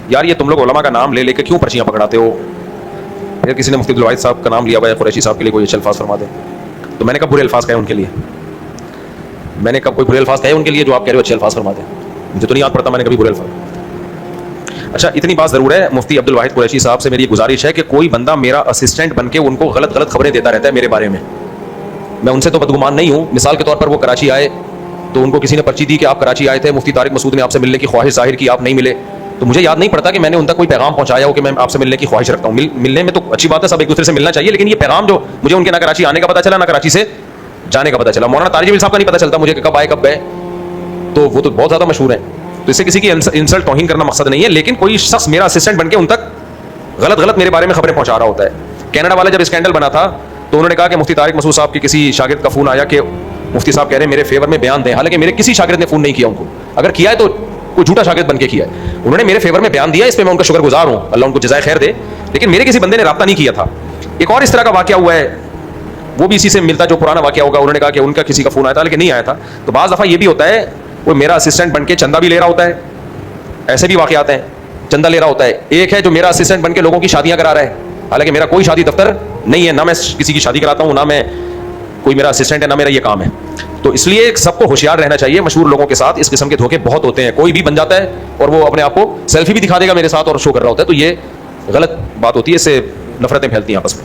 یار یہ تم لوگ علماء کا نام لے لے کے کیوں پرچیاں پکڑاتے ہو؟ پھر کسی نے مفتی عبدالواحد صاحب کا نام لیا ہوا ہے، قریشی صاحب کے لیے کوئی اچھے الفاظ فرما دیں. تو میں نے کب برے الفاظ کہے ان کے لیے؟ میں نے کب کوئی برے الفاظ کہے ان کے لیے جو آپ کہہ رہے ہو اچھے الفاظ فرما دیں؟ مجھے تو نہیں یاد پڑتا میں نے کبھی برے الفاظ. اچھا اتنی بات ضرور ہے، مفتی عبدالواحد قریشی صاحب سے میری گزارش ہے کہ کوئی بندہ میرا اسسٹنٹ بن کے ان کو غلط خبریں دیتا رہتا ہے میرے بارے میں. میں ان سے تو بدگمان نہیں ہوں. مثال کے طور پر وہ کراچی آئے تو ان کو کسی نے پرچی دی کہ آپ کراچی آئے تھے، مفتی طارق مسعود نے آپ سے ملنے کی خواہش ظاہر کی، آپ نہیں ملے. تو مجھے یاد نہیں پڑتا کہ میں نے ان تک کوئی پیغام پہنچایا ہو کہ میں آپ سے ملنے کی خواہش رکھتا ہوں. ملنے میں تو اچھی بات ہے، سب ایک دوسرے سے ملنا چاہیے، لیکن یہ پیغام جو مجھے ان کے نہ کراچی آنے کا پتہ چلا نہ کراچی سے جانے کا پتہ چلا. مولانا طارق جمیل صاحب کا نہیں پتہ چلتا مجھے کہ کب آئے کب گئے، تو وہ تو بہت زیادہ مشہور ہیں. تو اس سے کسی کی انسلٹ توہین کرنا مقصد نہیں ہے، لیکن کوئی شخص میرا اسسٹنٹ بن کے ان تک غلط میرے بارے میں خبریں پہنچا رہا ہوتا ہے. کینیڈا والے جب اسکینڈل بنا تھا تو انہوں نے کہا کہ مفتی طارق مسعود صاحب کے کسی شاگرد کا فون آیا کہ مفتی صاحب کہہ رہے ہیں میرے فیور میں بیان دیں، حالانکہ میرے کسی شاگرد نے فون نہیں کیا ان کو. اگر کیا ہے تو کوئی جھوٹا شاگرد بن کے کیا ہے. انہوں نے میرے فیور میں بیان دیا، اس پہ میں ان کا شکر گزار ہوں، اللہ ان کو جزائے خیر دے، لیکن میرے کسی بندے نے رابطہ نہیں کیا تھا. ایک اور اس طرح کا واقعہ ہوا ہے، وہ بھی اسی سے ملتا جو پرانا واقعہ ہوگا. انہوں نے کہا کہ ان کا کسی کا فون آیا تھا لیکن نہیں آیا تھا. تو بعض دفعہ یہ بھی ہوتا ہے وہ میرا اسسٹنٹ بن کے چندہ بھی لے رہا ہوتا ہے، ایسے بھی واقعات ہیں چندہ لے رہا ہوتا ہے. ایک ہے جو میرا اسسٹنٹ بن کے لوگوں کی شادیاں کرا رہا ہے، حالانکہ میرا کوئی شادی دفتر نہیں ہے، نہ میں کسی کی شادی کراتا ہوں، نہ میں کوئی میرا اسسٹنٹ ہے، نہ میرا یہ کام ہے. تو اس لیے سب کو ہوشیار رہنا چاہیے. مشہور لوگوں کے ساتھ اس قسم کے دھوکے بہت ہوتے ہیں. کوئی بھی بن جاتا ہے اور وہ اپنے آپ کو سیلفی بھی دکھا دے گا میرے ساتھ اور شو کر رہا ہوتا ہے، تو یہ غلط بات ہوتی ہے، اس سے نفرتیں پھیلتی ہیں آپس میں.